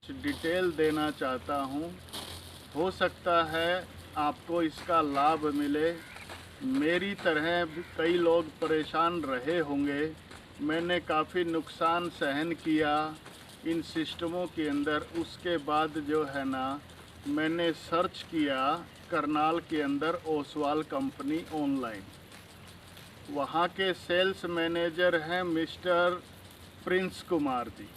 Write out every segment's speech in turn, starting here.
Detail देना चाहता हूँ। हो सकता है आपको इसका लाभ मिले। मेरी तरह भी कई लोग परेशान रहे होंगे। मैंने काफ़ी नुकसान सहन किया इन सिस्टमों के अंदर। उसके बाद जो है ना, मैंने सर्च किया करनाल के अंदर ओसवाल कंपनी ऑनलाइन। वहाँ के सेल्स मैनेजर हैं मिस्टर प्रिंस कुमार जी।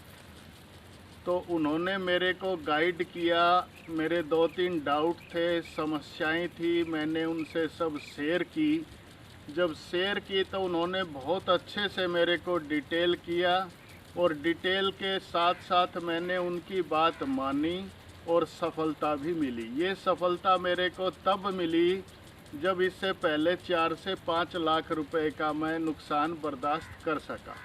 तो उन्होंने मेरे को गाइड किया। मेरे 2-3 डाउट थे, समस्याएं थी, मैंने उनसे सब शेयर की। जब शेयर की तो उन्होंने बहुत अच्छे से मेरे को डिटेल किया और डिटेल के साथ साथ मैंने उनकी बात मानी और सफलता भी मिली। ये सफलता मेरे को तब मिली जब इससे पहले 4 से 5 लाख रुपए का मैं नुकसान बर्दाश्त कर सका।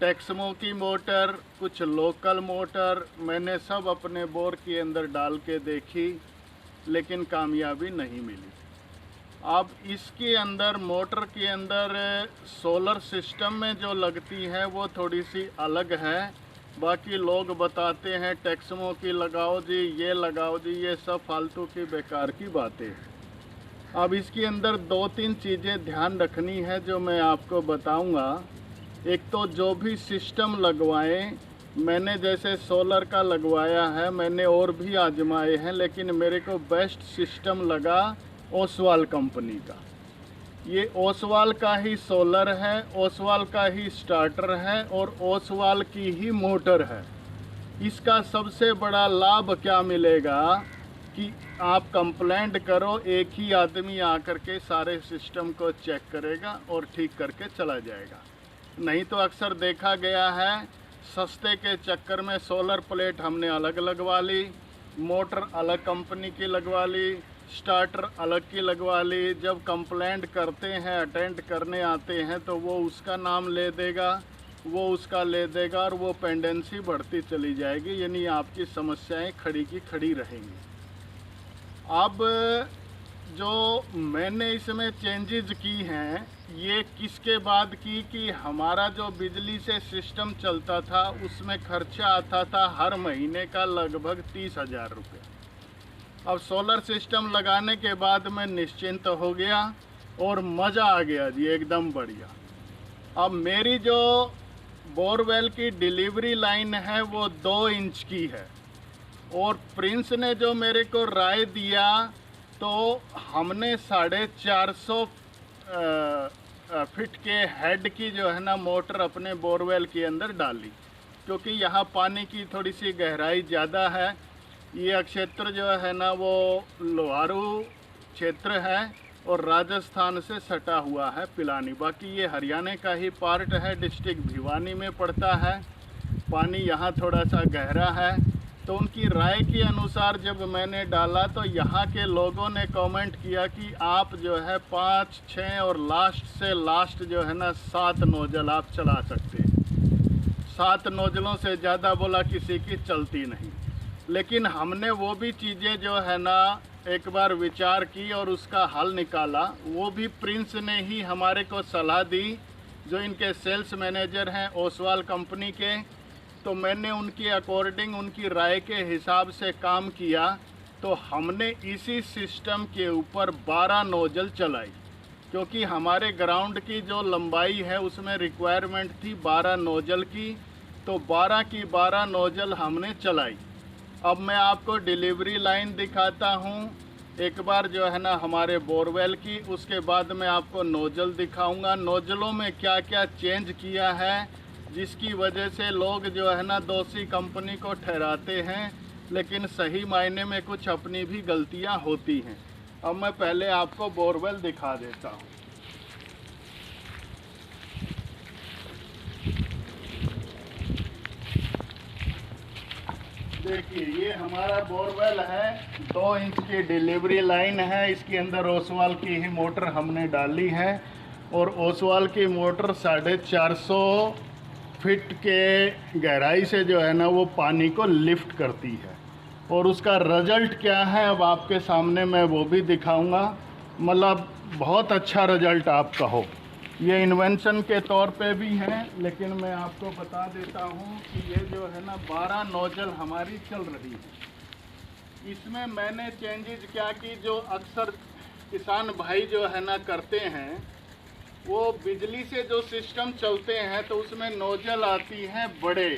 टेक्समो की मोटर, कुछ लोकल मोटर मैंने सब अपने बोर के अंदर डाल के देखी, लेकिन कामयाबी नहीं मिली। अब इसके अंदर मोटर के अंदर सोलर सिस्टम में जो लगती है वो थोड़ी सी अलग है। बाकी लोग बताते हैं टेक्समो की लगाओ जी, ये लगाओ जी, ये सब फालतू की बेकार की बातें। अब इसके अंदर 2-3 चीज़ें ध्यान रखनी है जो मैं आपको बताऊंगा। एक तो जो भी सिस्टम लगवाएं, मैंने जैसे सोलर का लगवाया है, मैंने और भी आजमाए हैं, लेकिन मेरे को बेस्ट सिस्टम लगा ओसवाल कंपनी का। ये ओसवाल का ही सोलर है, ओसवाल का ही स्टार्टर है और ओसवाल की ही मोटर है। इसका सबसे बड़ा लाभ क्या मिलेगा कि आप कंप्लेंट करो, एक ही आदमी आकर के सारे सिस्टम को चेक करेगा और ठीक करके चला जाएगा। नहीं तो अक्सर देखा गया है सस्ते के चक्कर में सोलर प्लेट हमने अलग लगवा ली, मोटर अलग कंपनी की लगवा ली, स्टार्टर अलग की लगवा ली। जब कंप्लेंट करते हैं, अटेंड करने आते हैं, तो वो उसका नाम ले देगा, वो उसका ले देगा और वो पेंडेंसी बढ़ती चली जाएगी, यानी आपकी समस्याएं खड़ी की खड़ी रहेंगी। अब जो मैंने इसमें चेंजेस की हैं, ये किसके बाद की कि हमारा जो बिजली से सिस्टम चलता था उसमें खर्चा आता था हर महीने का लगभग 30,000 रुपये। अब सोलर सिस्टम लगाने के बाद मैं निश्चिंत हो गया और मज़ा आ गया जी, एकदम बढ़िया। अब मेरी जो बोरवेल की डिलीवरी लाइन है वो 2 इंच की है और प्रिंस ने जो मेरे को राय दिया तो हमने 450 फीट के हेड की जो है ना मोटर अपने बोरवेल के अंदर डाली, क्योंकि यहाँ पानी की थोड़ी सी गहराई ज़्यादा है। ये क्षेत्र जो है ना वो लोहारू क्षेत्र है और राजस्थान से सटा हुआ है पिलानी। बाकी ये हरियाणा का ही पार्ट है, डिस्ट्रिक्ट भिवानी में पड़ता है। पानी यहाँ थोड़ा सा गहरा है। तो उनकी राय के अनुसार जब मैंने डाला तो यहाँ के लोगों ने कमेंट किया कि आप जो है 5, 6 और लास्ट से लास्ट जो है ना 7 नोजल आप चला सकते हैं। 7 नोजलों से ज़्यादा बोला किसी की चलती नहीं। लेकिन हमने वो भी चीज़ें जो है ना एक बार विचार की और उसका हल निकाला। वो भी प्रिंस ने ही हमारे को सलाह दी, जो इनके सेल्स मैनेजर हैं ओसवाल कंपनी के। तो मैंने उनके अकॉर्डिंग, उनकी राय के हिसाब से काम किया। तो हमने इसी सिस्टम के ऊपर 12 नोजल चलाई, क्योंकि हमारे ग्राउंड की जो लंबाई है उसमें रिक्वायरमेंट थी 12 नोजल की। तो 12 की 12 नोजल हमने चलाई। अब मैं आपको डिलीवरी लाइन दिखाता हूँ एक बार जो है ना हमारे बोरवेल की, उसके बाद मैं आपको नोजल दिखाऊंगा। नोजलों में क्या क्या चेंज किया है, जिसकी वजह से लोग जो है ना दोषी कंपनी को ठहराते हैं, लेकिन सही मायने में कुछ अपनी भी गलतियां होती हैं। अब मैं पहले आपको बोरवेल दिखा देता हूं। देखिए, ये हमारा बोरवेल है, 2 इंच की डिलीवरी लाइन है। इसके अंदर ओसवाल की ही मोटर हमने डाली है और ओसवाल की मोटर 450 फीट के गहराई से जो है ना वो पानी को लिफ्ट करती है। और उसका रिज़ल्ट क्या है अब आपके सामने मैं वो भी दिखाऊंगा। मतलब बहुत अच्छा रिज़ल्ट आप कहो। ये इन्वेंशन के तौर पे भी हैं, लेकिन मैं आपको बता देता हूँ कि ये जो है ना 12 नोजल हमारी चल रही है। इसमें मैंने चेंजेस क्या की, जो अक्सर किसान भाई जो है ना करते हैं, वो बिजली से जो सिस्टम चलते हैं तो उसमें नोजल आती हैं बड़े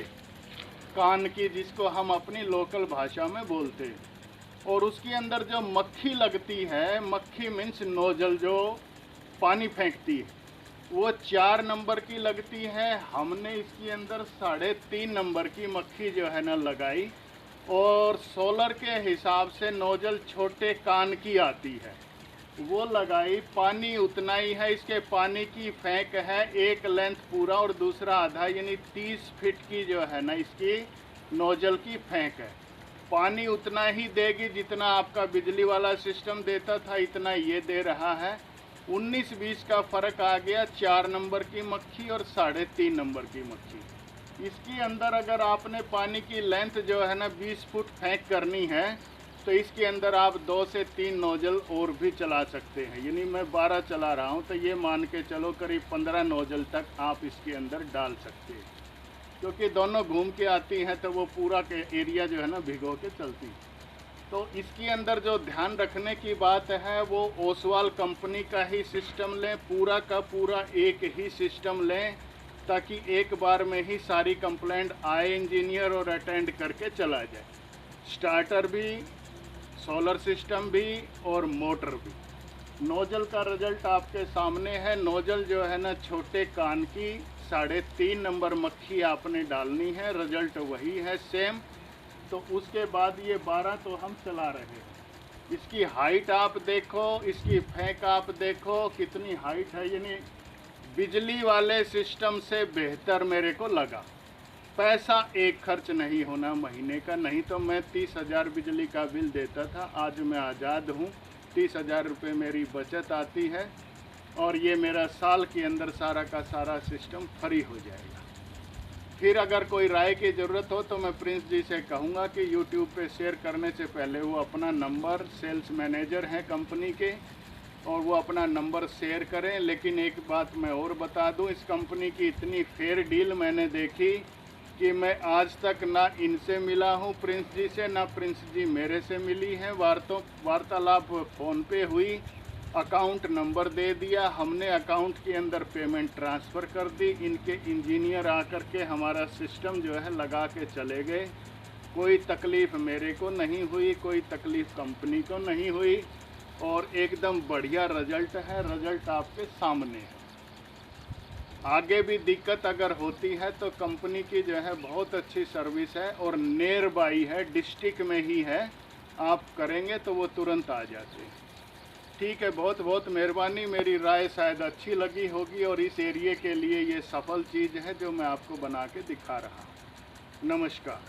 कान की, जिसको हम अपनी लोकल भाषा में बोलते हैं, और उसके अंदर जो मक्खी लगती है, मक्खी मीन्स नोजल जो पानी फेंकती है, वो 4 नंबर की लगती है। हमने इसके अंदर 3.5 नंबर की मक्खी जो है ना लगाई, और सोलर के हिसाब से नोजल छोटे कान की आती है, वो लगाई। पानी उतना ही है, इसके पानी की फेंक है, एक लेंथ पूरा और दूसरा आधा, यानी 30 फीट की जो है ना इसकी नोजल की फेंक है। पानी उतना ही देगी जितना आपका बिजली वाला सिस्टम देता था, इतना ये दे रहा है। 19-20 का फ़र्क आ गया, 4 नंबर की मक्खी और 3.5 नंबर की मक्खी। इसके अंदर अगर आपने पानी की लेंथ जो है ना 20 फुट फेंक करनी है, तो इसके अंदर आप 2 से 3 नोजल और भी चला सकते हैं। यानी मैं 12 चला रहा हूँ, तो ये मान के चलो करीब 15 नोजल तक आप इसके अंदर डाल सकते हैं, क्योंकि दोनों घूम के आती हैं तो वो पूरा के एरिया जो है ना भिगो के चलती है। तो इसके अंदर जो ध्यान रखने की बात है, वो ओसवाल कंपनी का ही सिस्टम लें, पूरा का पूरा एक ही सिस्टम लें, ताकि एक बार में ही सारी कंप्लेंट आए इंजीनियर और अटेंड करके चला जाए। स्टार्टर भी, सोलर सिस्टम भी और मोटर भी। नोजल का रिजल्ट आपके सामने है। नोजल जो है ना छोटे कान की 3.5 नंबर मक्खी आपने डालनी है, रिजल्ट वही है सेम। तो उसके बाद ये 12 तो हम चला रहे हैं। इसकी हाइट आप देखो, इसकी फेंक आप देखो कितनी हाइट है, यानी बिजली वाले सिस्टम से बेहतर मेरे को लगा। पैसा एक खर्च नहीं होना महीने का, नहीं तो मैं 30,000 बिजली का बिल देता था। आज मैं आज़ाद हूँ, 30,000 रुपये मेरी बचत आती है, और ये मेरा साल के अंदर सारा का सारा सिस्टम फ्री हो जाएगा। फिर अगर कोई राय की ज़रूरत हो तो मैं प्रिंस जी से कहूँगा कि यूट्यूब पे शेयर करने से पहले वो अपना नंबर, सेल्स मैनेजर हैं कंपनी के, और वो अपना नंबर शेयर करें। लेकिन एक बात मैं और बता दूं, इस कंपनी की इतनी फेयर डील मैंने देखी कि मैं आज तक ना इनसे मिला हूं प्रिंस जी से, ना प्रिंस जी मेरे से मिली हैं। वार्तालाप फ़ोन पे हुई, अकाउंट नंबर दे दिया, हमने अकाउंट के अंदर पेमेंट ट्रांसफ़र कर दी। इनके इंजीनियर आकर के हमारा सिस्टम जो है लगा के चले गए। कोई तकलीफ़ मेरे को नहीं हुई, कोई तकलीफ़ कंपनी को नहीं हुई, और एकदम बढ़िया रिजल्ट है। रिजल्ट आपके सामने है। आगे भी दिक्कत अगर होती है तो कंपनी की जो है बहुत अच्छी सर्विस है, और नियर बाई है, डिस्ट्रिक्ट में ही है। आप करेंगे तो वो तुरंत आ जाते हैं। ठीक है, बहुत बहुत मेहरबानी। मेरी राय शायद अच्छी लगी होगी, और इस एरिया के लिए ये सफल चीज़ है जो मैं आपको बना के दिखा रहा हूँ। नमस्कार।